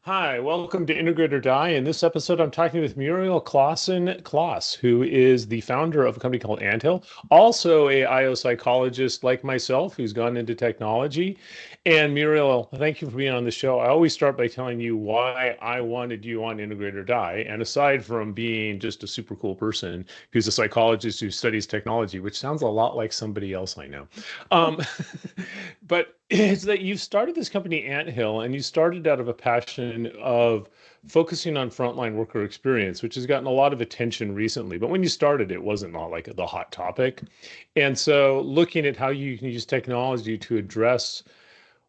Hi, welcome to Integrate or Die. In this episode, I'm talking with Muriel Clauson, who is the founder of a company called Anthill, also a IO psychologist like myself who's gone into technology. And Muriel, thank you for being on the show. I always start by telling you why I wanted you on Integrate or Die. And aside from being just a super cool person who's a psychologist who studies technology, which sounds a lot like somebody else I know. Um, but it's that you've started this company, Anthill, and you started out of a passion of focusing on frontline worker experience, which has gotten a lot of attention recently. But when you started, it wasn't not like the hot topic. And so looking at how you can use technology to address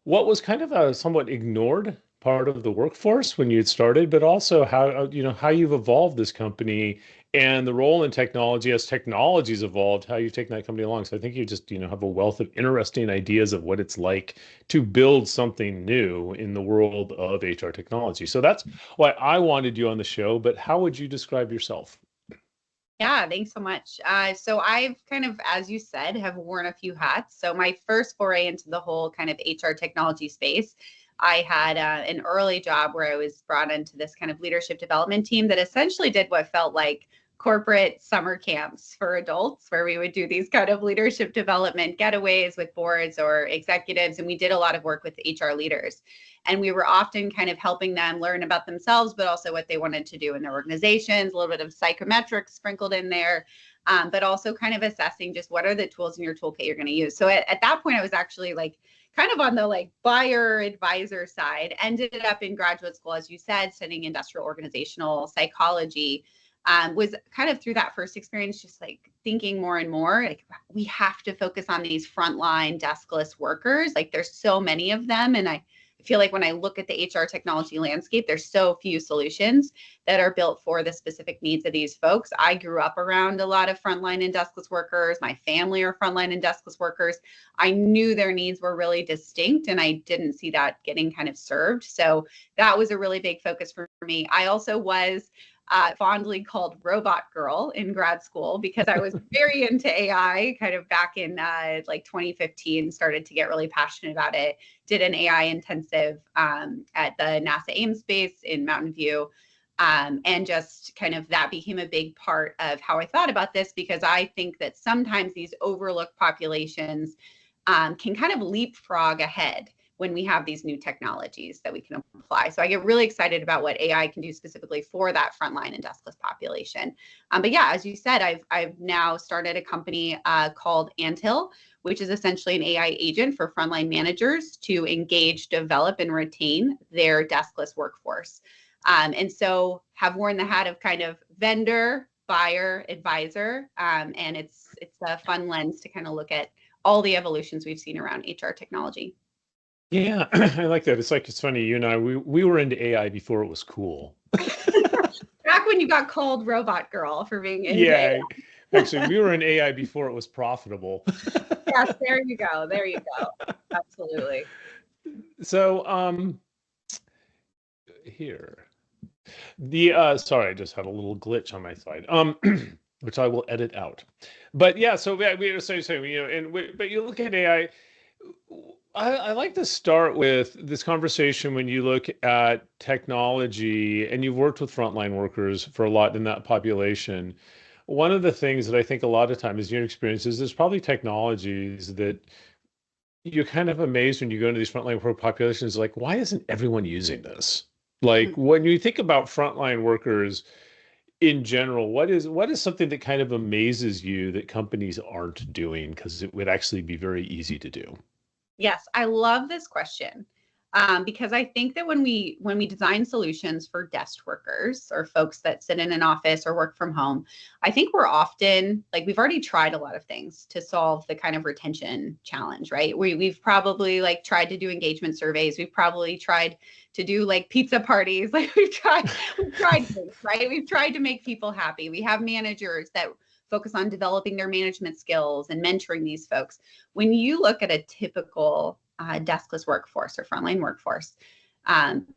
what was kind of a somewhat ignored part of the workforce when you had started, but also how you've evolved this company and the role in technology as technology's evolved, how you've taken that company along. So I think you just, have a wealth of interesting ideas of what it's like to build something new in the world of HR technology. So that's why I wanted you on the show. But how would you describe yourself? Yeah, thanks so much. So I've kind of, as you said, have worn a few hats. So my first foray into the whole kind of HR technology space, I had an early job where I was brought into this kind of leadership development team that essentially did what felt like corporate summer camps for adults, where we would do these kind of leadership development getaways with boards or executives. And we did a lot of work with HR leaders. And we were often kind of helping them learn about themselves, but also what they wanted to do in their organizations, a little bit of psychometrics sprinkled in there, but also kind of assessing just what are the tools in your toolkit you're going to use. So at that point, I was actually like kind of on the like buyer advisor side, ended up in graduate school, as you said, studying industrial organizational psychology. Was kind of through that first experience, just like thinking more and more, like we have to focus on these frontline deskless workers. Like there's so many of them. And I feel like when I look at the HR technology landscape, there's so few solutions that are built for the specific needs of these folks. I grew up around a lot of frontline and deskless workers. My family are frontline and deskless workers. I knew their needs were really distinct and I didn't see that getting kind of served. So that was a really big focus for me. I also was fondly called Robot Girl in grad school because I was very into AI kind of back in like 2015, started to get really passionate about it, did an AI intensive at the NASA Ames base in Mountain View. And just kind of that became a big part of how I thought about this because I think that sometimes these overlooked populations can kind of leapfrog ahead when we have these new technologies that we can apply. So I get really excited about what AI can do specifically for that frontline and deskless population. But yeah, as you said, I've now started a company called Anthill, which is essentially an AI agent for frontline managers to engage, develop, and retain their deskless workforce. And so have worn the hat of kind of vendor, buyer, advisor, and it's a fun lens to kind of look at all the evolutions we've seen around HR technology. Yeah, I like that. It's funny, you and I, we were into AI before it was cool. Back when you got called Robot Girl for being into Yeah, AI. actually, we were in AI before it was profitable. Yes, there you go. There you go. Absolutely. So, here. Sorry, I just had a little glitch on my side. Which I will edit out. But yeah, so we were saying, but you look at AI. I like to start with this conversation when you look at technology and you've worked with frontline workers for a lot in that population. One of the things that I think a lot of times is your experience is there's probably technologies that you're kind of amazed when you go into these frontline worker populations, like, why isn't everyone using this? Like when you think about frontline workers in general, what is something that kind of amazes you that companies aren't doing because it would actually be very easy to do? Yes, I love this question because I think that when we design solutions for desk workers or folks that sit in an office or work from home, I think we're often like we've already tried a lot of things to solve the kind of retention challenge, right? We've probably like tried to do engagement surveys. We've probably tried to do like pizza parties. Like we've tried things, right? We've tried to make people happy. We have managers that focus on developing their management skills and mentoring these folks. When you look at a typical deskless workforce or frontline workforce,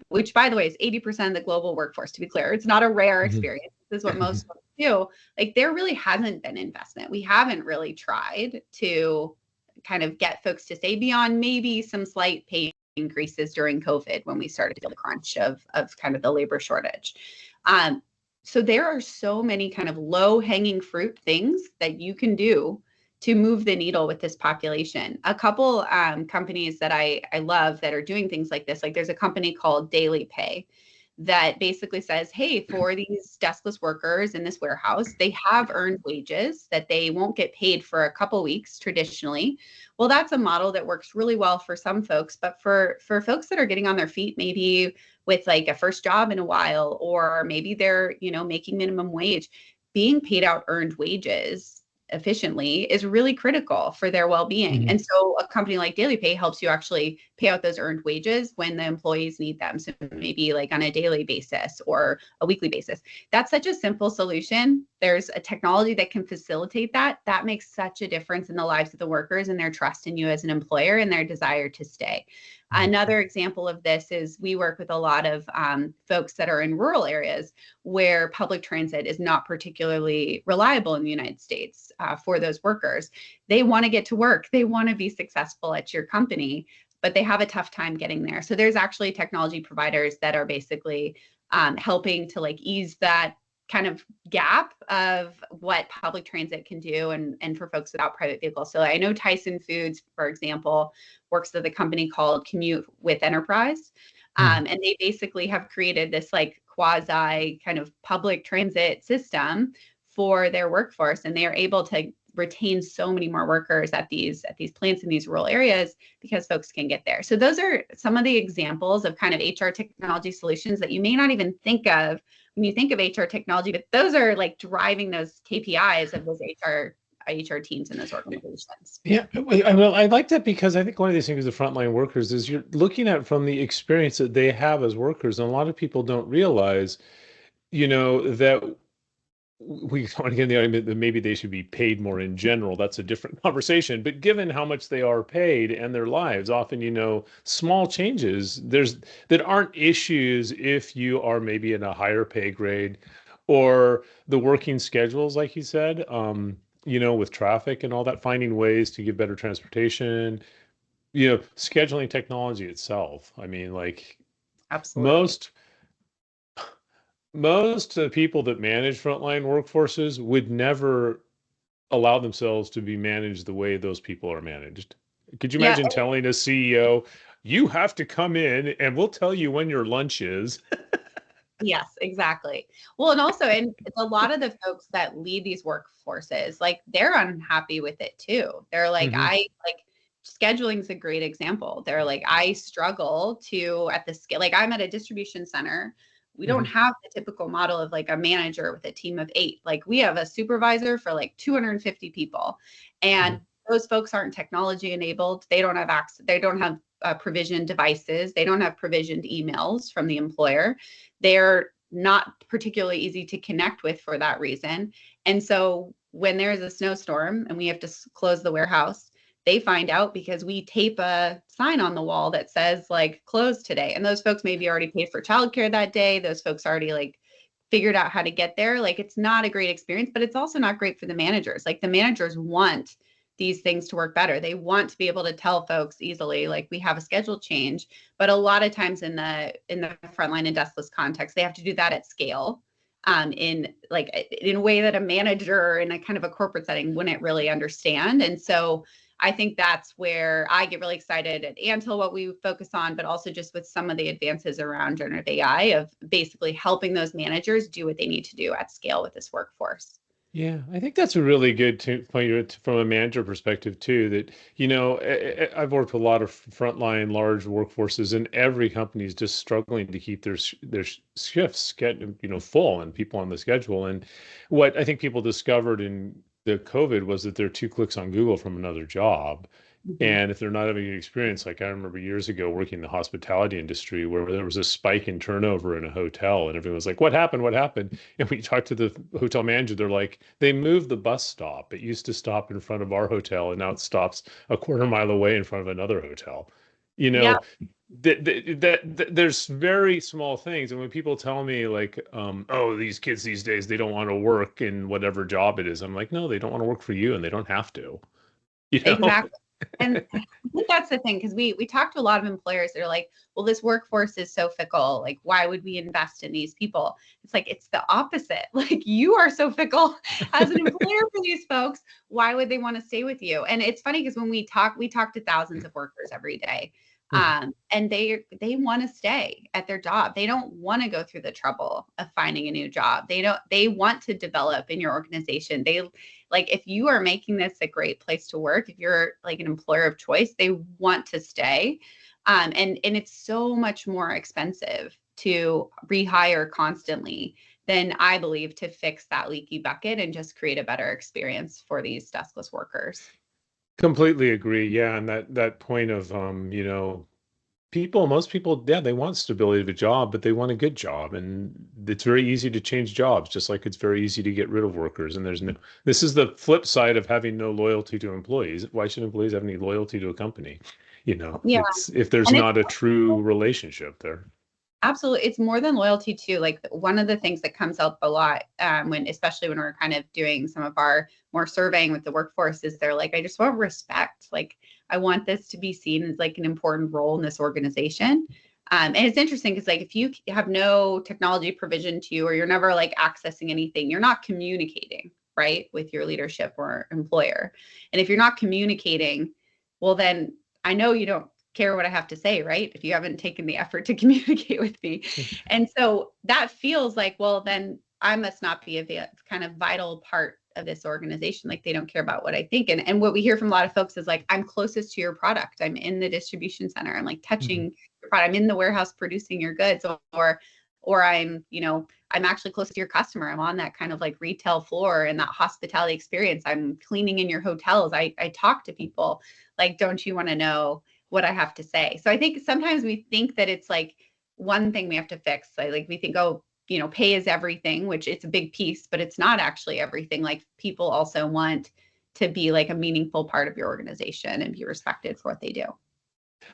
which by the way is 80% of the global workforce, to be clear, it's not a rare experience. This is what most folks do. Like there really hasn't been investment. We haven't really tried to kind of get folks to stay beyond maybe some slight pain increases during COVID when we started to feel the crunch of kind of the labor shortage. So there are so many kind of low hanging fruit things that you can do to move the needle with this population. A couple companies that I love that are doing things like this, like there's a company called Daily Pay that basically says, hey, for these deskless workers in this warehouse, they have earned wages that they won't get paid for a couple weeks traditionally. Well, that's a model that works really well for some folks, but for folks that are getting on their feet, maybe with like a first job in a while, or maybe they're, making minimum wage, being paid out earned wages efficiently is really critical for their well-being. Mhm. And so a company like Daily Pay helps you actually pay out those earned wages when the employees need them. So maybe like on a daily basis or a weekly basis. That's such a simple solution. There's a technology that can facilitate that. That makes such a difference in the lives of the workers and their trust in you as an employer and their desire to stay. Another example of this is we work with a lot of folks that are in rural areas where public transit is not particularly reliable in the United States for those workers. They want to get to work. They want to be successful at your company, but they have a tough time getting there. So there's actually technology providers that are basically helping to like ease that kind of gap of what public transit can do and for folks without private vehicles. So I know Tyson Foods, for example, works with a company called Commute with Enterprise. And they basically have created this like quasi kind of public transit system for their workforce. And they are able to retain so many more workers at these plants in these rural areas because folks can get there. So those are some of the examples of kind of HR technology solutions that you may not even think of when you think of HR technology, but those are like driving those KPIs of those HR teams in those organizations. Yeah, I like that because I think one of these things with the frontline workers is you're looking at from the experience that they have as workers, and a lot of people don't realize, that we want to get in the argument that maybe they should be paid more in general. That's a different conversation. But given how much they are paid and their lives, often, small changes that aren't issues if you are maybe in a higher pay grade or the working schedules, like you said, with traffic and all that, finding ways to give better transportation, scheduling technology itself. I mean, like Absolutely. most people that manage frontline workforces would never allow themselves to be managed the way those people are managed. Could you Yeah. imagine telling a CEO, you have to come in and we'll tell you when your lunch is? Yes, exactly. Well, and also, and a lot of the folks that lead these workforces, like they're unhappy with it too. They're like, Hmm. scheduling is a great example. They're like, I struggle to at the scale, like I'm at a distribution center. We don't Hmm. have the typical model of like a manager with a team of 8. Like we have a supervisor for like 250 people. And those folks aren't technology enabled. They don't have access. They don't have provisioned devices. They don't have provisioned emails from the employer. They're not particularly easy to connect with for that reason. And so when there's a snowstorm and we have to close the warehouse, they find out because we tape a sign on the wall that says like closed today. And those folks maybe already paid for childcare that day. Those folks already like figured out how to get there. Like it's not a great experience, but it's also not great for the managers. Like the managers want these things to work better. They want to be able to tell folks easily, like we have a schedule change. But a lot of times in the frontline and deskless context, they have to do that at scale, in a way that a manager in a kind of a corporate setting wouldn't really understand. And so I think that's where I get really excited at Antil, what we focus on, but also just with some of the advances around generative AI of basically helping those managers do what they need to do at scale with this workforce. Yeah, I think that's a really good point from a manager perspective too. That I've worked with a lot of frontline large workforces, and every company is just struggling to keep their shifts get full and people on the schedule. And what I think people discovered in the COVID was that they're 2 clicks on Google from another job. Mhm. And if they're not having an experience, like I remember years ago working in the hospitality industry where there was a spike in turnover in a hotel and everyone was like, what happened? What happened? And we talked to the hotel manager. They're like, they moved the bus stop. It used to stop in front of our hotel and now it stops a quarter mile away in front of another hotel. You Yeah, know, there's very small things. And when people tell me like, oh, these kids these days, they don't want to work in whatever job it is. I'm like, no, they don't want to work for you and they don't have to, you know? exactly. And I think that's the thing, because we talk to a lot of employers that are like, well, this workforce is so fickle. Like, why would we invest in these people? It's like, it's the opposite. Like, you are so fickle as an employer for these folks. Why would they want to stay with you? And it's funny because when we talk to thousands of workers every day. And they want to stay at their job. They don't want to go through the trouble of finding a new job. They want to develop in your organization. They like, if you are making this a great place to work, if you're like an employer of choice, they want to stay. And it's so much more expensive to rehire constantly than, I believe, to fix that leaky bucket and just create a better experience for these deskless workers. Completely agree. Yeah, and that point of most people, yeah, they want stability of a job, but they want a good job, and it's very easy to change jobs, just like it's very easy to get rid of workers. And this is the flip side of having no loyalty to employees. Why should employees have any loyalty to a company? Yeah. It's if there's And it's not a true relationship there. absolutely, it's more than loyalty too. Like, one of the things that comes up a lot, especially when we're kind of doing some of our more surveying with the workforce, is they're like, I just want respect. Like, I want this to be seen as like an important role in this organization. And it's interesting because, like, if you have no technology provision to you, or you're never like accessing anything, you're not communicating, right, with your leadership or employer. And if you're not communicating, well, then I know you don't care what I have to say, right? If you haven't taken the effort to communicate with me. And so that feels like, well, then I must not be a kind of vital part of this organization. Like, they don't care about what I think. And what we hear from a lot of folks is like, I'm closest to your product. I'm in the distribution center. I'm like touching your product. I'm in the warehouse producing your goods, or I'm actually close to your customer. I'm on that kind of like retail floor and that hospitality experience. I'm cleaning in your hotels. I talk to people. Like, don't you want to know what I have to say? So I think sometimes we think that it's like one thing we have to fix. Like we think, oh, pay is everything, which it's a big piece, but it's not actually everything. Like, people also want to be like a meaningful part of your organization and be respected for what they do.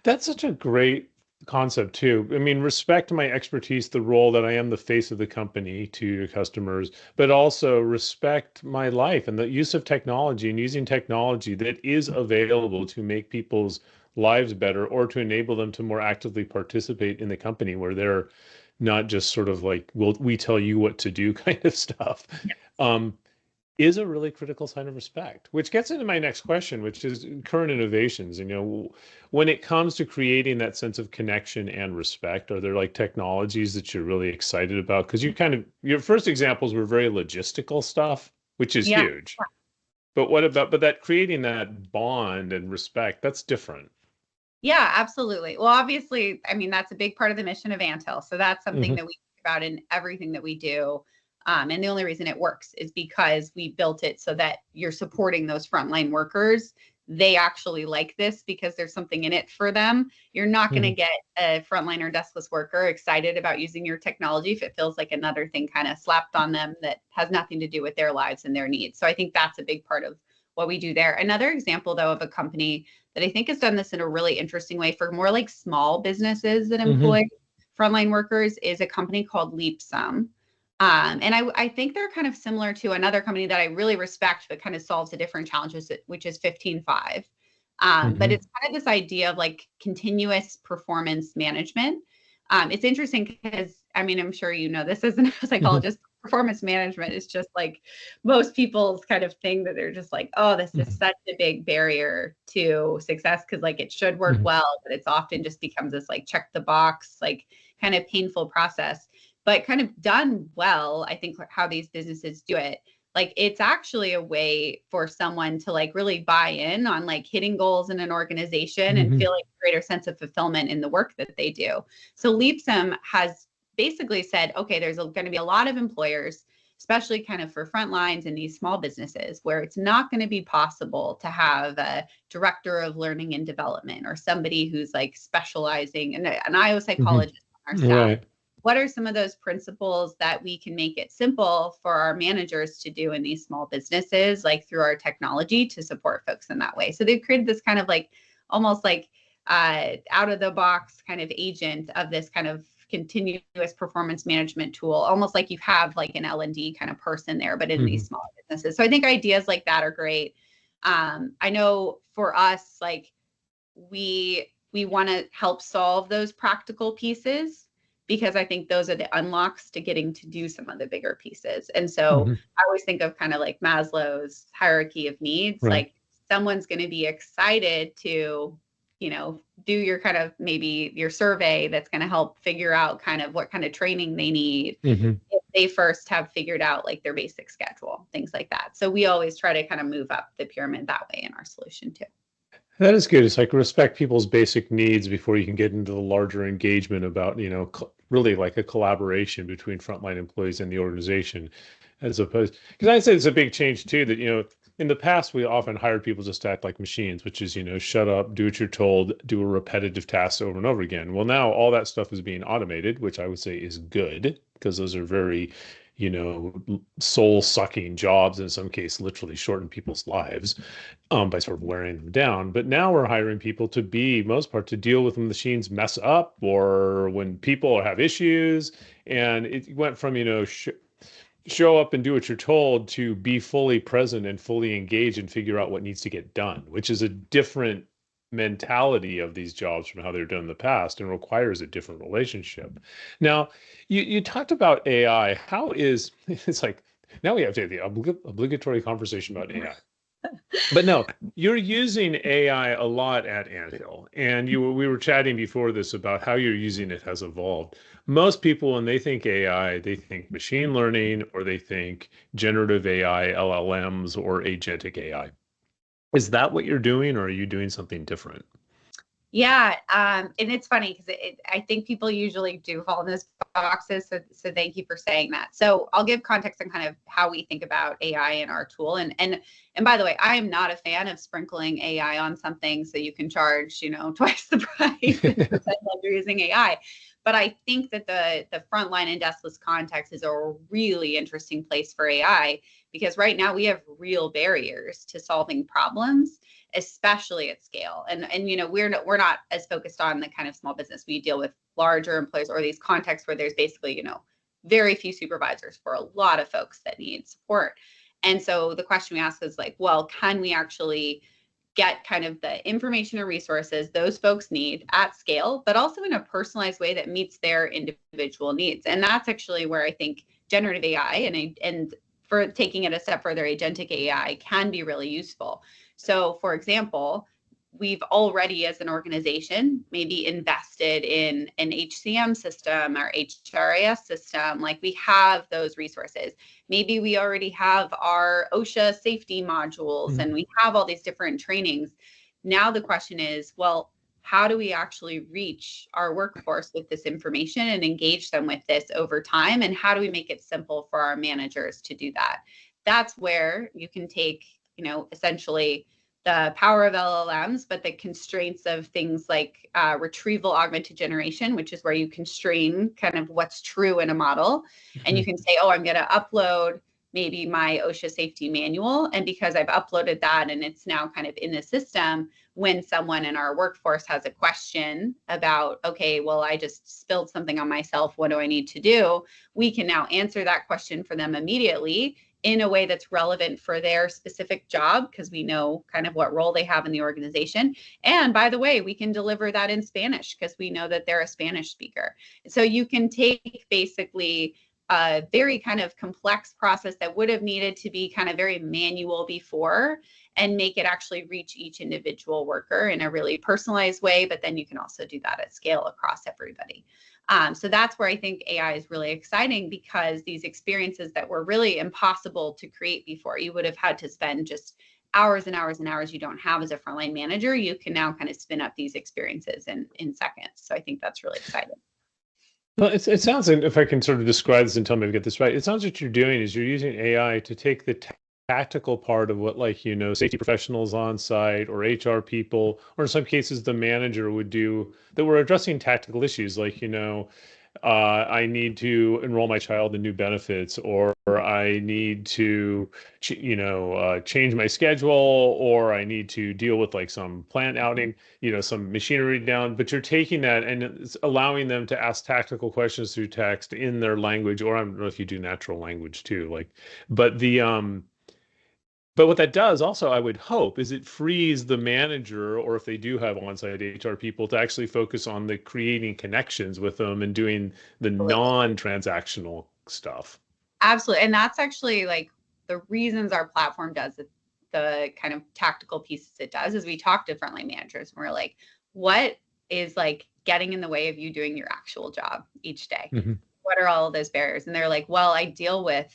That's such a great concept too. I mean, respect my expertise, the role that I am the face of the company to your customers, but also respect my life and the use of technology and using technology that is available to make people's lives better or to enable them to more actively participate in the company where they're not just sort of like, we tell you what to do kind of stuff. Um, is a really critical sign of respect, which gets into my next question, which is current innovations. When it comes to creating that sense of connection and respect, are there like technologies that you're really excited about? Because your first examples were very logistical stuff, which is Yeah. huge. But that creating that bond and respect, that's different. Yeah, absolutely. Well, obviously, I mean, that's a big part of the mission of Antil. So that's something Hmm. that we think about in everything that we do. And the only reason it works is because we built it so that you're supporting those frontline workers. They actually like this because there's something in it for them. You're not going to Hmm. get a frontline or deskless worker excited about using your technology if it feels like another thing kind of slapped on them that has nothing to do with their lives and their needs. So I think that's a big part of what we do there. Another example, though, of a company that I think has done this in a really interesting way for more like small businesses that employ Hmm. frontline workers is a company called Leapsome. And I think they're kind of similar to another company that I really respect, but kind of solves a different challenge, which is 15Five. But Hmm. it's kind of this idea of like continuous performance management. It's interesting because, I mean, I'm sure you know this as a psychologist. Performance management is just like most people's kind of thing that they're just like, oh, this is such a big barrier to success because like it should work Hmm. well, but it's often just becomes this like check the box, like kind of painful process. But kind of done well, I think how these businesses do it, like it's actually a way for someone to like really buy in on like hitting goals in an organization and Hmm. feel like a greater sense of fulfillment in the work that they do. So Leapsome has basically said, okay, there's going to be a lot of employers, especially kind of for front lines and these small businesses, where it's not going to be possible to have a director of learning and development or somebody who's like specializing in an IO Hmm. psychologist on our staff. Right. What are some of those principles that we can make it simple for our managers to do in these small businesses, like through our technology to support folks in that way? So they've created this kind of like almost like out of the box kind of agent of this kind of continuous performance management tool, almost like you have like an L&D kind of person there, but in these Hmm. small businesses. So I think ideas like that are great. I know for us, like we want to help solve those practical pieces because I think those are the unlocks to getting to do some of the bigger pieces. And so Hmm. I always think of kind of like Maslow's hierarchy of needs, Right. like someone's going to be excited to, do your kind of maybe your survey that's going to help figure out kind of what kind of training they need Hmm. if they first have figured out like their basic schedule, things like that. So we always try to kind of move up the pyramid that way in our solution too. That is good. It's like respect people's basic needs before you can get into the larger engagement about, really like a collaboration between frontline employees and the organization, as opposed, because I'd say it's a big change too, that, in the past, we often hired people just to act like machines, which is, shut up, do what you're told, do a repetitive task over and over again. Well, now all that stuff is being automated, which I would say is good because those are very, soul sucking jobs, in some case, literally shorten people's lives by sort of wearing them down. But now we're hiring people to be, most part, to deal with when machines mess up or when people have issues. And it went from, show up and do what you're told to be fully present and fully engaged and figure out what needs to get done, which is a different mentality of these jobs from how they're done in the past and requires a different relationship. Now, you talked about AI. How is it's like now we have to have the obligatory conversation about AI. But no, you're using AI a lot at Anthill, and we were chatting before this about how you're using it has evolved. Most people, when they think AI, they think machine learning or they think generative AI, LLMs, or agentic AI. Is that what you're doing, or are you doing something different? Yeah, and it's funny because I think people usually do fall in those boxes. So thank you for saying that. So I'll give context on kind of how we think about AI in our tool. And by the way, I am not a fan of sprinkling AI on something so you can charge, twice the price and pretend like you're using AI. But I think that the frontline and deskless context is a really interesting place for AI because right now we have real barriers to solving problems, especially at scale. And we're not as focused on the kind of small business. We deal with larger employers or these contexts where there's basically, very few supervisors for a lot of folks that need support. And so the question we ask is like, well, can we actually get kind of the information and resources those folks need at scale, but also in a personalized way that meets their individual needs? And that's actually where I think generative AI and for taking it a step further, agentic AI can be really useful. So, for example, we've already, as an organization, maybe invested in an HCM system or HRIS system. Like we have those resources. Maybe we already have our OSHA safety modules and we have all these different trainings. Now the question is, well, how do we actually reach our workforce with this information and engage them with this over time? And how do we make it simple for our managers to do that? That's where you can take, essentially the power of LLMs, but the constraints of things like retrieval augmented generation, which is where you constrain kind of what's true in a model. And you can say, oh, I'm going to upload maybe my OSHA safety manual. And because I've uploaded that and it's now kind of in the system, when someone in our workforce has a question about, okay, well, I just spilled something on myself, what do I need to do? We can now answer that question for them immediately in a way that's relevant for their specific job because we know kind of what role they have in the organization. And by the way, we can deliver that in Spanish because we know that they're a Spanish speaker. So you can take basically a very kind of complex process that would have needed to be kind of very manual before and make it actually reach each individual worker in a really personalized way. But then you can also do that at scale across everybody. So that's where I think AI is really exciting because these experiences that were really impossible to create before, you would have had to spend just hours and hours and hours you don't have as a frontline manager. You can now kind of spin up these experiences in seconds. So I think that's really exciting. Well, it sounds like, if I can sort of describe this and tell me if I get this right, it sounds like what you're doing is you're using AI to take the tactical part of what, like, safety professionals on site or HR people, or in some cases the manager would do, that we're addressing tactical issues like, I need to enroll my child in new benefits, or I need to, change my schedule, or I need to deal with like some plant outing, some machinery down. But you're taking that and it's allowing them to ask tactical questions through text in their language, or I don't know if you do natural language too, like, but But what that does also, I would hope, is it frees the manager, or if they do have on-site HR people, to actually focus on the creating connections with them and doing the non-transactional stuff. Absolutely. And that's actually like the reasons our platform does it, the kind of tactical pieces it does is we talk to frontline managers and we're like, what is like getting in the way of you doing your actual job each day? Mhm. What are all of those barriers? And they're like, well, I deal with,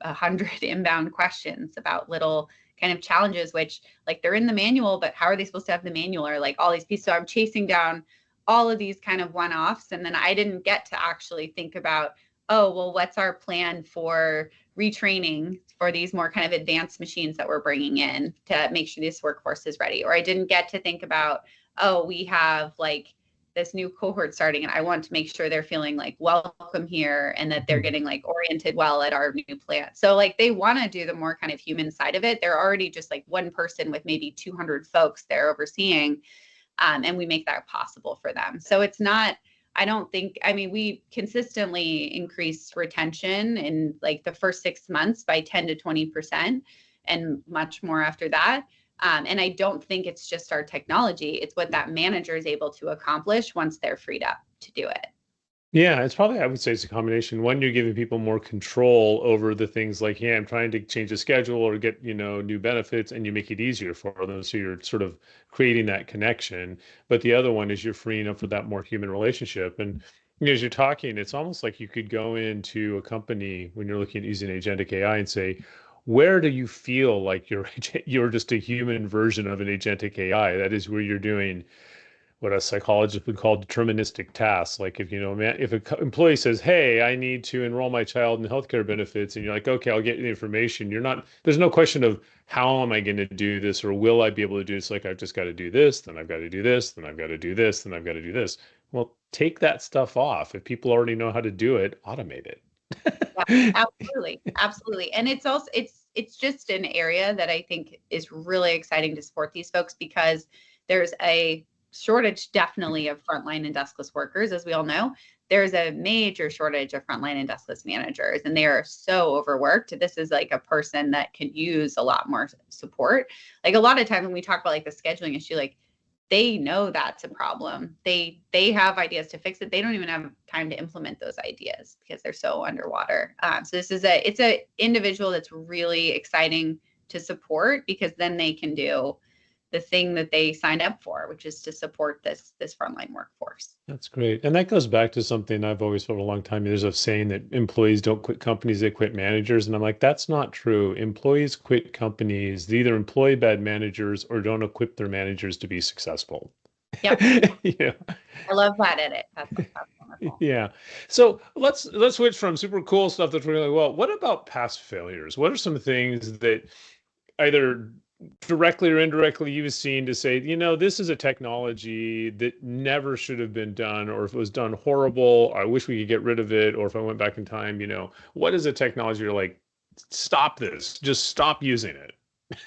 100 inbound questions about little kind of challenges, which like they're in the manual, but how are they supposed to have the manual or like all these pieces? So I'm chasing down all of these kind of one-offs. And then I didn't get to actually think about, oh, well, what's our plan for retraining for these more kind of advanced machines that we're bringing in to make sure this workforce is ready? Or I didn't get to think about, oh, we have like this new cohort starting and I want to make sure they're feeling like welcome here and that they're getting like oriented well at our new plant. So like they want to do the more kind of human side of it. They're already just like one person with maybe 200 folks they're overseeing. And we make that possible for them. So it's not, I don't think, I mean, we consistently increase retention in like the first 6 months by 10 to 20% and much more after that. And I don't think it's just our technology. It's what that manager is able to accomplish once they're freed up to do it. Yeah, it's probably, I would say it's a combination. One, you're giving people more control over the things like, yeah, I'm trying to change a schedule or get, new benefits, and you make it easier for them. So you're sort of creating that connection. But the other one is you're freeing up for that more human relationship. And as you're talking, it's almost like you could go into a company when you're looking at using agentic AI and say, where do you feel like you're just a human version of an agentic AI? That is where you're doing what a psychologist would call deterministic tasks. Like if if an employee says, "Hey, I need to enroll my child in healthcare benefits," and you're like, "Okay, I'll get you the information." You're not. There's no question of how am I going to do this or will I be able to do this. Like I've just got to do this, then I've got to do this, then I've got to do this, then I've got to do this. Well, take that stuff off. If people already know how to do it, automate Yeah, it. absolutely. Absolutely. And it's also it's just an area that I think is really exciting to support these folks because there's a shortage definitely of frontline and deskless workers, as we all know. There's a major shortage of frontline and deskless managers, and they are so overworked. This is like a person that can use a lot more support. Like a lot of time when we talk about like the scheduling issue, like they know that's a problem. They have ideas to fix it. They don't even have time to implement those ideas because they're so underwater. So this is it's a individual that's really exciting to support because then they can do the thing that they signed up for, which is to support this frontline workforce. That's great. And that goes back to something I've always felt a long time. There's a saying that employees don't quit companies, they quit managers. And I'm like, that's not true. Employees quit companies. They either employ bad managers or don't equip their managers to be successful. Yep. Yeah. I love that edit. That's wonderful. Yeah. So let's switch from super cool stuff that's really well. What about past failures? What are some things that either directly or indirectly you've seen to say, this is a technology that never should have been done, or if it was done horrible, I wish we could get rid of it, or if I went back in time, what is a technology you're like, stop this, just stop using it?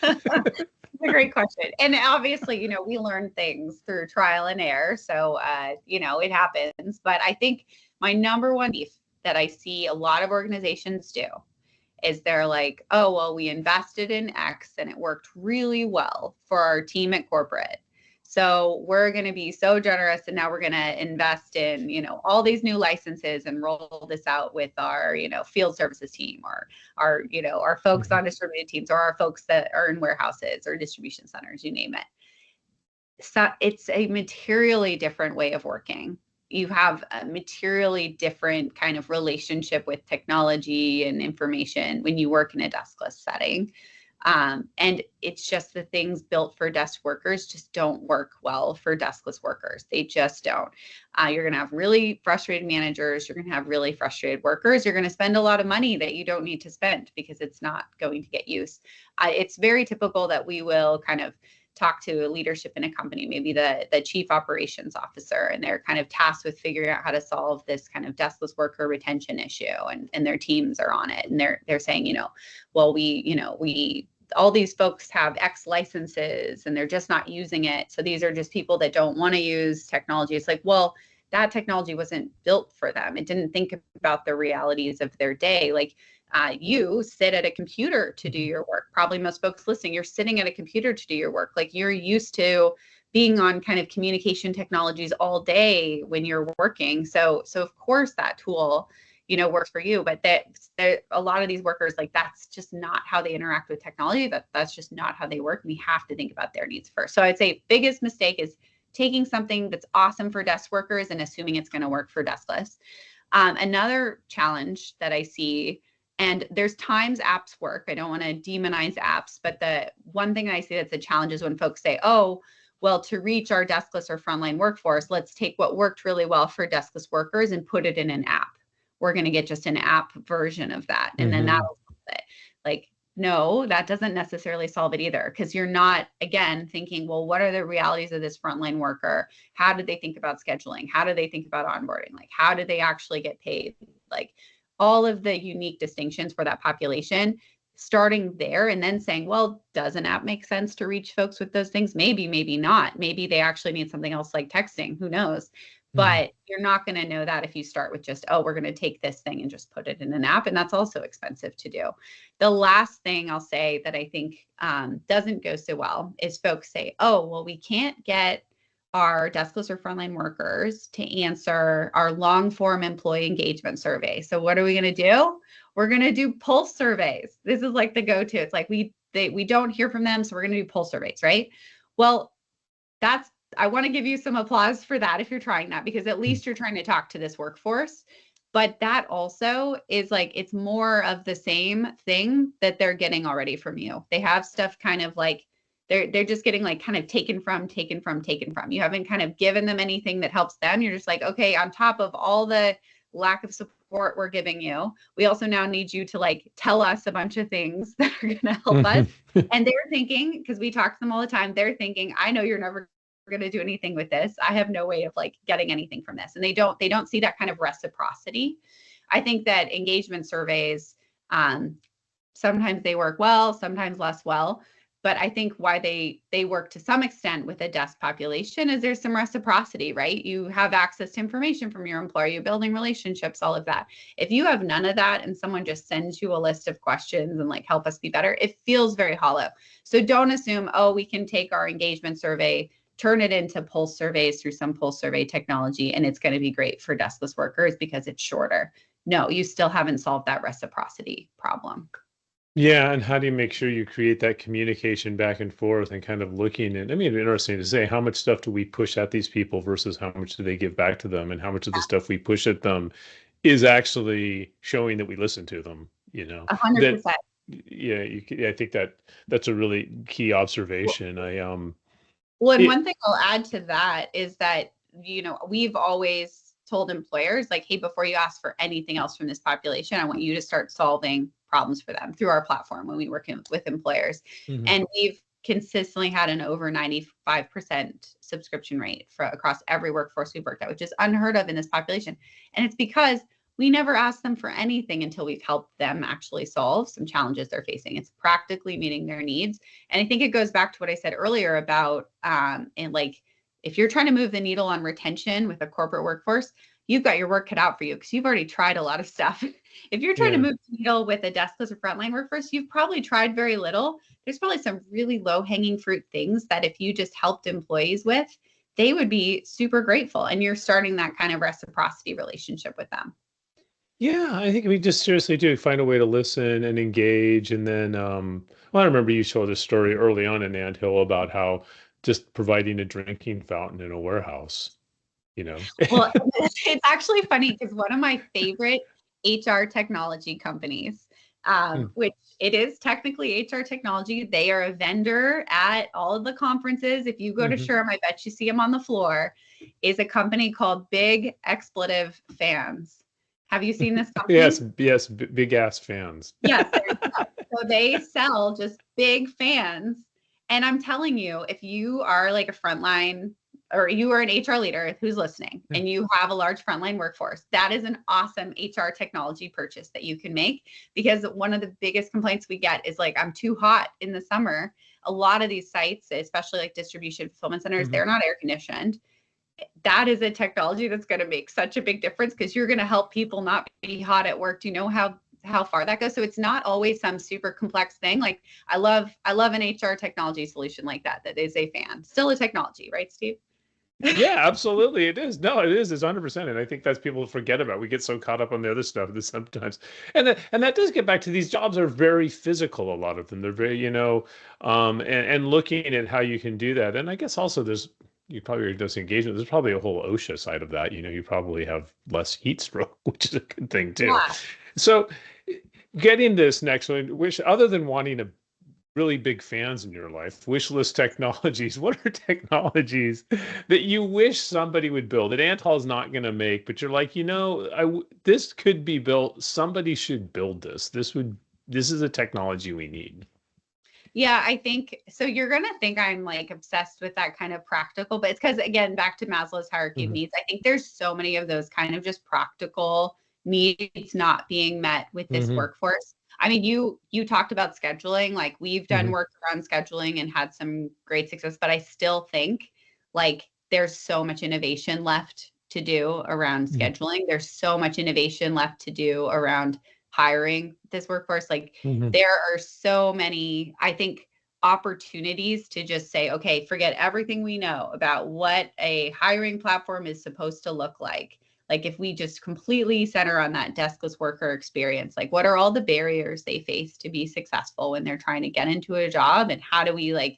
A great question. And obviously, we learn things through trial and error. So, it happens. But I think my number one beef that I see a lot of organizations do is they're like, oh, well, we invested in X and it worked really well for our team at corporate. So we're going to be so generous and now we're going to invest in, all these new licenses and roll this out with our, field services team or our folks on distributed teams or our folks that are in warehouses or distribution centers, you name it. So it's a materially different way of working. You have a materially different kind of relationship with technology and information when you work in a deskless setting. And it's just the things built for desk workers just don't work well for deskless workers. They just don't. You're going to have really frustrated managers. You're going to have really frustrated workers. You're going to spend a lot of money that you don't need to spend because it's not going to get use. It's very typical that we will kind of talk to leadership in a company, maybe the chief operations officer, and they're kind of tasked with figuring out how to solve this kind of deskless worker retention issue, and their teams are on it, and they're saying, well, we all these folks have X licenses and they're just not using it. So these are just people that don't want to use technology. It's like, well, that technology wasn't built for them. It didn't think about the realities of their day. Like you sit at a computer to do your work. Probably most folks listening, you're sitting at a computer to do your work. Like you're used to being on kind of communication technologies all day when you're working. So of course that tool, works for you, but that a lot of these workers, like that's just not how they interact with technology. That's just not how they work. We have to think about their needs first. So I'd say biggest mistake is taking something that's awesome for desk workers and assuming it's going to work for deskless. Another challenge that I see, and there's times apps work. I don't want to demonize apps, but the one thing I see that's a challenge is when folks say, oh, well, to reach our deskless or frontline workforce, let's take what worked really well for deskless workers and put it in an app. We're going to get just an app version of that. And then that'll solve it. Like, no, that doesn't necessarily solve it either, because you're not, again, thinking, well, what are the realities of this frontline worker? How do they think about scheduling? How do they think about onboarding? Like, how do they actually get paid? Like, all of the unique distinctions for that population, starting there and then saying, well, does an app make sense to reach folks with those things? Maybe, maybe not. Maybe they actually need something else like texting. Who knows? But you're not going to know that if you start with just, oh, we're going to take this thing and just put it in an app. And that's also expensive to do. The last thing I'll say that I think doesn't go so well is folks say, oh, well, we can't get our deskless or frontline workers to answer our long form employee engagement survey. So what are we going to do? We're going to do pulse surveys. This is like the go-to. It's like we don't hear from them, so we're going to do pulse surveys, right? Well, I want to give you some applause for that if you're trying that, because at least you're trying to talk to this workforce. But that also is like, it's more of the same thing that they're getting already from you. They have stuff kind of like, they're just getting like kind of taken from. You haven't kind of given them anything that helps them. You're just like, okay, on top of all the lack of support we're giving you, we also now need you to like tell us a bunch of things that are going to help us. And they're thinking, because we talk to them all the time, they're thinking, I know you're never going to do anything with this. I have no way of like getting anything from this. And they don't see that kind of reciprocity. I think that engagement surveys, sometimes they work well, sometimes less well. But I think why they work to some extent with a desk population is there's some reciprocity, right? You have access to information from your employer, you're building relationships, all of that. If you have none of that and someone just sends you a list of questions and like, help us be better, it feels very hollow. So don't assume, oh, we can take our engagement survey, turn it into pulse surveys through some pulse survey technology, and it's going to be great for deskless workers because it's shorter. No, you still haven't solved that reciprocity problem. Yeah, and how do you make sure you create that communication back and forth and kind of looking at, I mean, interesting to say, how much stuff do we push at these people versus how much do they give back to them, and how much of the stuff we push at them is actually showing that we listen to them, 100%. I think that's a really key observation. Well, and one thing I'll add to that is that, we've always told employers like, hey, before you ask for anything else from this population, I want you to start solving problems for them through our platform when we work with employers. And we've consistently had an over 95% subscription rate across every workforce we've worked at, which is unheard of in this population. And it's because we never ask them for anything until we've helped them actually solve some challenges they're facing. It's practically meeting their needs. And I think it goes back to what I said earlier about, and like, if you're trying to move the needle on retention with a corporate workforce, you've got your work cut out for you because you've already tried a lot of stuff. If you're trying to move the needle with a deskless or frontline workforce, you've probably tried very little. There's probably some really low hanging fruit things that if you just helped employees with, they would be super grateful. And you're starting that kind of reciprocity relationship with them. Yeah, I think we just seriously do find a way to listen and engage. And then, well, I remember you told a story early on in Anthill about how just providing a drinking fountain in a warehouse. Well, it's actually funny because one of my favorite HR technology companies, which it is technically HR technology, they are a vendor at all of the conferences. If you go to SHRM, I bet you see them on the floor, is a company called Big Expletive Fans. Have you seen this company? Yes, big ass fans. Yes. So they sell just big fans. And I'm telling you, if you are like a frontline or you are an HR leader who's listening and you have a large frontline workforce, that is an awesome HR technology purchase that you can make, because one of the biggest complaints we get is like, I'm too hot in the summer. A lot of these sites, especially like distribution fulfillment centers, they're not air conditioned. that is a technology that's going to make such a big difference, because you're going to help people not be hot at work. Do you know how far that goes? So it's not always some super complex thing. Like I love an HR technology solution like that is a fan. Still a technology, right, Steve? Yeah, absolutely. It is. No, it is. It's 100%. And I think that's people forget about. We get so caught up on the other stuff that sometimes, and that does get back to these jobs are very physical. A lot of them, they're very, and looking at how you can do that. And I guess also you probably just engagement. There's probably a whole OSHA side of that. You probably have less heat stroke, which is a good thing too. Yeah. So getting this next one, which other than wanting a really big fans in your life, wish list technologies. What are technologies that you wish somebody would build that Antall's not going to make, but you're like, this could be built. Somebody should build this. This is a technology we need. Yeah, I think so. You're going to think I'm like obsessed with that kind of practical, but it's because, again, back to Maslow's hierarchy of Mhm. needs. I think there's so many of those kind of just practical needs not being met with this Mhm. workforce. I mean, you talked about scheduling. Like, we've done Mhm. work around scheduling and had some great success, but I still think like there's so much innovation left to do around Mhm. scheduling. There's so much innovation left to do around hiring this workforce. Like, Mhm. there are so many, I think, opportunities to just say, okay, forget everything we know about what a hiring platform is supposed to look like. Like, if we just completely center on that deskless worker experience, like, what are all the barriers they face to be successful when they're trying to get into a job, and how do we like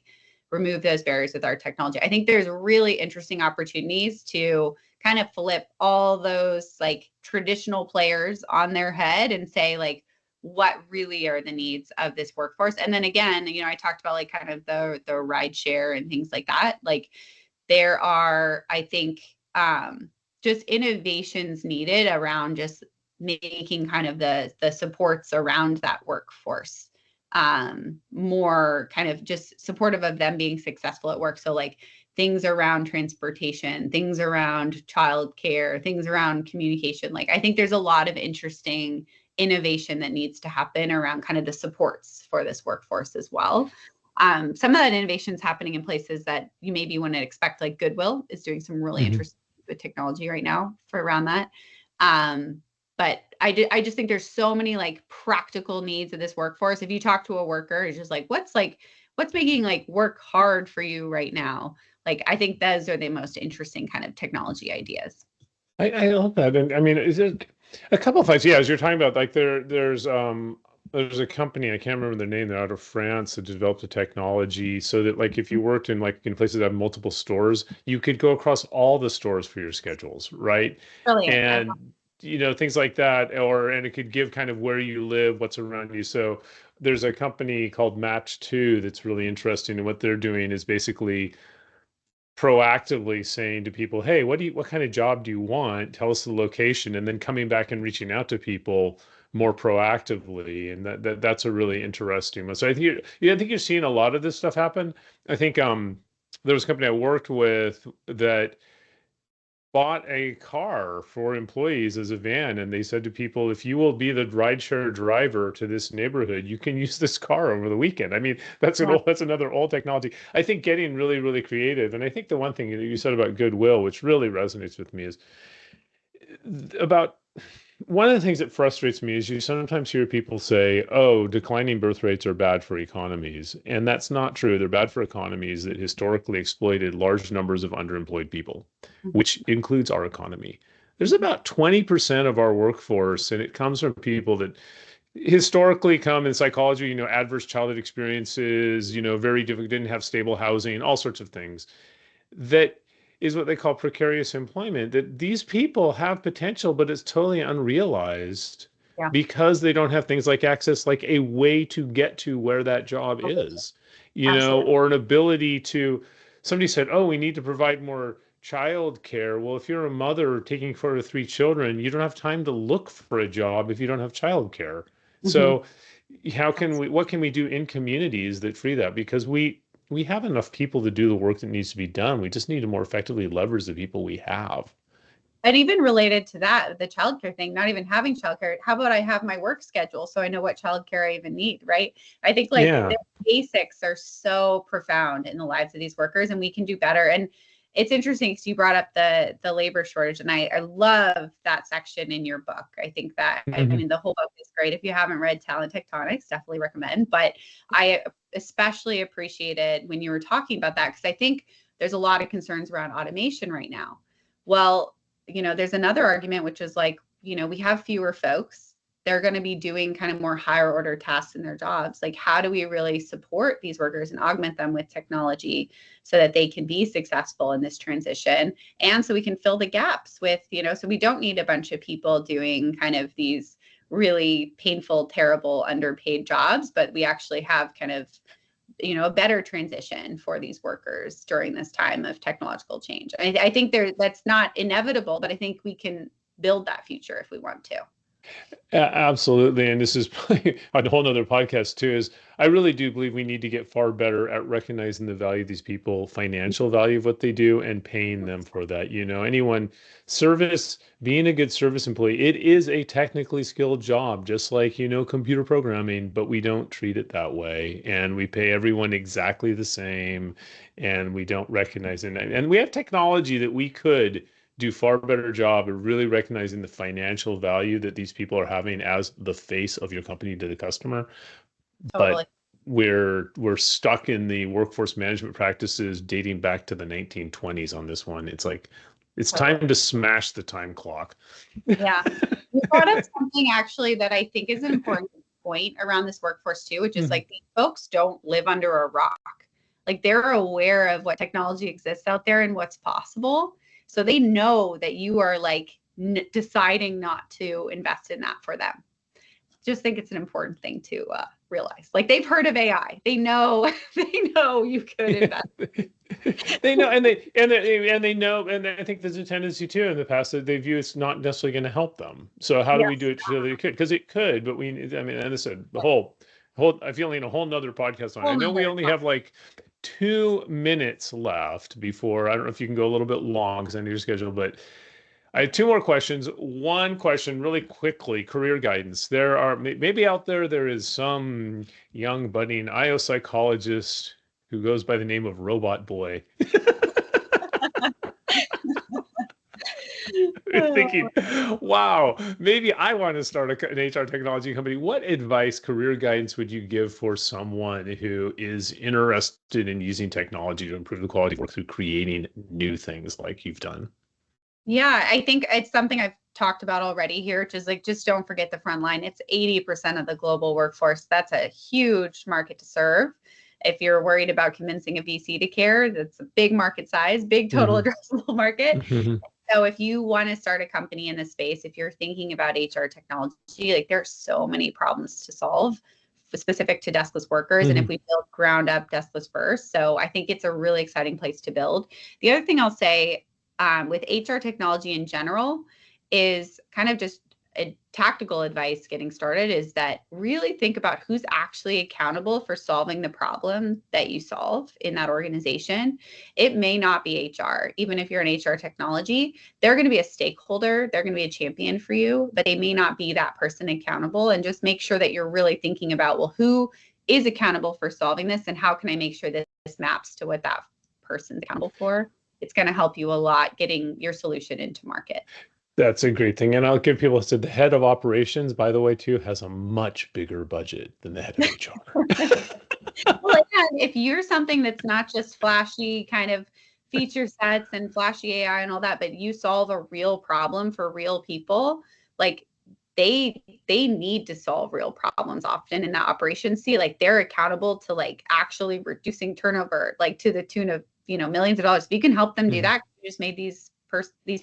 remove those barriers with our technology? I think there's really interesting opportunities to kind of flip all those like traditional players on their head and say, like, what really are the needs of this workforce. And then again, I talked about like kind of the ride share and things like that. Like, there are, I think, just innovations needed around just making kind of the supports around that workforce more kind of just supportive of them being successful at work. So like things around transportation, things around childcare, things around communication. Like, I think there's a lot of interesting innovation that needs to happen around kind of the supports for this workforce as well. Some of that innovation is happening in places that you maybe wouldn't expect, like Goodwill is doing some really Mhm. interesting with technology right now for around that. But I just think there's so many like practical needs of this workforce. If you talk to a worker, it's just what's making like work hard for you right now? Like, I think those are the most interesting kind of technology ideas. I love that. And I mean, is it a couple of things? Yeah, as you're talking about, like there's a company, I can't remember the name, they're out of France that developed a technology so that like if you worked in like in places that have multiple stores, you could go across all the stores for your schedules, right? Brilliant. And things like that, and it could give kind of where you live, what's around you. So there's a company called Match 2 that's really interesting, and what they're doing is basically proactively saying to people, "Hey, what kind of job do you want? Tell us the location," and then coming back and reaching out to people more proactively, and that's a really interesting one. So I think I think you're seeing a lot of this stuff happen. I think there was a company I worked with that bought a car for employees as a van, and they said to people, if you will be the rideshare driver to this neighborhood, you can use this car over the weekend. I mean, Yeah. that's another old technology. I think getting really, really creative. And I think the one thing that you said about goodwill, which really resonates with me, is about one of the things that frustrates me is you sometimes hear people say, oh, declining birth rates are bad for economies. And that's not true. They're bad for economies that historically exploited large numbers of underemployed people, which includes our economy. There's about 20% of our workforce, and it comes from people that historically come in psychology, adverse childhood experiences, very difficult, didn't have stable housing, all sorts of things that is what they call precarious employment, that these people have potential, but it's totally unrealized Yeah. because they don't have things like access, like a way to get to where that job is, Absolutely. or an ability to, somebody said, oh, we need to provide more child care. Well, if you're a mother taking care of three children, you don't have time to look for a job if you don't have child care. Mm-hmm. So what can we do in communities that free that? Because we have enough people to do the work that needs to be done. We just need to more effectively leverage the people we have. And even related to that, the childcare thing, not even having childcare, how about I have my work schedule so I know what childcare I even need, right? I think like Yeah. the basics are so profound in the lives of these workers, and we can do better. And it's interesting because you brought up the labor shortage, and I love that section in your book. I think that, I Mm-hmm. mean, the whole book is great. If you haven't read Talent Tectonics, definitely recommend. But I especially appreciated when you were talking about that, because I think there's a lot of concerns around automation right now. Well, there's another argument, which is like, we have fewer folks. They're going to be doing kind of more higher order tasks in their jobs. Like, how do we really support these workers and augment them with technology so that they can be successful in this transition? And so we can fill the gaps with, so we don't need a bunch of people doing kind of these really painful, terrible, underpaid jobs, but we actually have kind of, a better transition for these workers during this time of technological change. I think that's not inevitable, but I think we can build that future if we want to. Absolutely. And this is probably a whole nother podcast too, is I really do believe we need to get far better at recognizing the value of these people, financial value of what they do, and paying them for that. Being a good service employee, it is a technically skilled job, just like, computer programming, but we don't treat it that way. And we pay everyone exactly the same, and we don't recognize it. And we have technology that we could do far better job of really recognizing the financial value that these people are having as the face of your company to the customer. Totally. But we're stuck in the workforce management practices dating back to the 1920s on this one. It's like it's time to smash the time clock. Yeah. You brought up something actually that I think is an important point around this workforce too, which is like, these folks don't live under a rock. Like, they're aware of what technology exists out there and what's possible. So they know that you are like deciding not to invest in that for them. Just think it's an important thing to realize. Like, they've heard of AI. They know you could invest. They know, and they know, and I think there's a tendency too in the past that they view it's not necessarily going to help them. So how do we do it so that it could? Because it could, but and I said the whole I feel in a whole nother podcast on it. I know we only have like 2 minutes left before, I don't know if you can go a little bit long because I need your schedule, but I have two more questions. One question really quickly, career guidance. There are maybe out there is some young budding IO psychologist who goes by the name of Robot Boy. Thinking, wow, maybe I want to start an HR technology company. What advice, career guidance would you give for someone who is interested in using technology to improve the quality of work through creating new things like you've done? Yeah, I think it's something I've talked about already here, which is like, just don't forget the front line. It's 80% of the global workforce. That's a huge market to serve. If you're worried about convincing a VC to care, that's a big market size, big total addressable market. So if you want to start a company in this space, if you're thinking about HR technology, like, there's so many problems to solve specific to deskless workers. And if we build ground up deskless first, so I think it's a really exciting place to build. The other thing I'll say with HR technology in general is kind of just a tactical advice getting started, is that really think about who's actually accountable for solving the problem that you solve in that organization. It may not be HR. Even if you're in HR technology, they're going to be a stakeholder, they're going to be a champion for you, but they may not be that person accountable. And just make sure that you're really thinking about, well, who is accountable for solving this, and how can I make sure that this maps to what that person's accountable for? It's going to help you a lot getting your solution into market. That's a great thing. And I'll give people said the head of operations, by the way, too, has a much bigger budget than the head of HR. Well, again, if you're something that's not just flashy kind of feature sets and flashy AI and all that, but you solve a real problem for real people, like, they need to solve real problems often in that operation. See, like, they're accountable to like actually reducing turnover, like to the tune of, millions of dollars. If you can help them do that, you just made these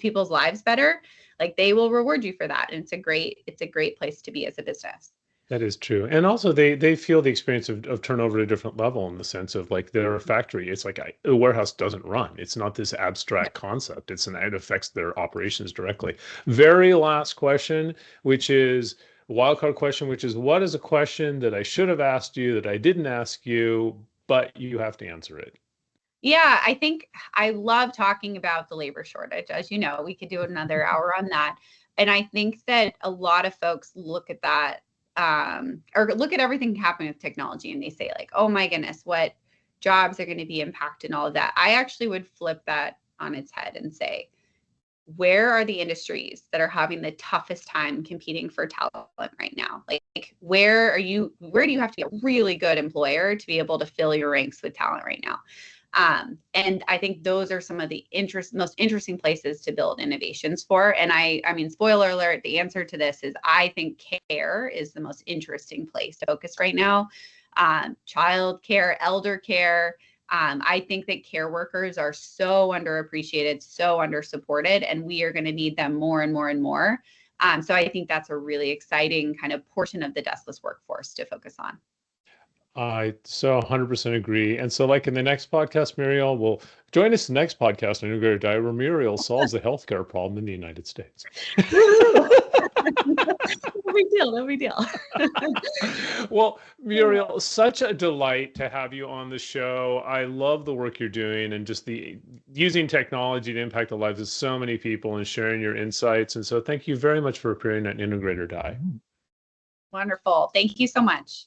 people's lives better. Like, they will reward you for that. And it's a great place to be as a business. That is true. And also they feel the experience of turnover at a different level, in the sense of like, they're a factory. It's like a warehouse doesn't run. It's not this abstract concept. It affects their operations directly. Very last question, which is a wildcard question, which is, what is a question that I should have asked you that I didn't ask you, but you have to answer it? Yeah, I think I love talking about the labor shortage. As you know, we could do another hour on that. And I think that a lot of folks look at that or look at everything happening with technology, and they say like, oh my goodness, what jobs are going to be impacted and all of that. I actually would flip that on its head and say, where are the industries that are having the toughest time competing for talent right now? Like where do you have to be a really good employer to be able to fill your ranks with talent right now? And I think those are some of the most interesting places to build innovations for. And I mean, spoiler alert, the answer to this is I think care is the most interesting place to focus right now. Child care, elder care. I think that care workers are so underappreciated, so undersupported, and we are going to need them more and more and more. So I think that's a really exciting kind of portion of the deskless workforce to focus on. I so 100% agree. And so, like in the next podcast, Muriel will join us in the next podcast on Integrated Diet, where Muriel solves the healthcare problem in the United States. No big deal. No big deal. Well, Muriel, such a delight to have you on the show. I love the work you're doing and just the using technology to impact the lives of so many people and sharing your insights. And so, thank you very much for appearing on Integrator Die. Wonderful. Thank you so much.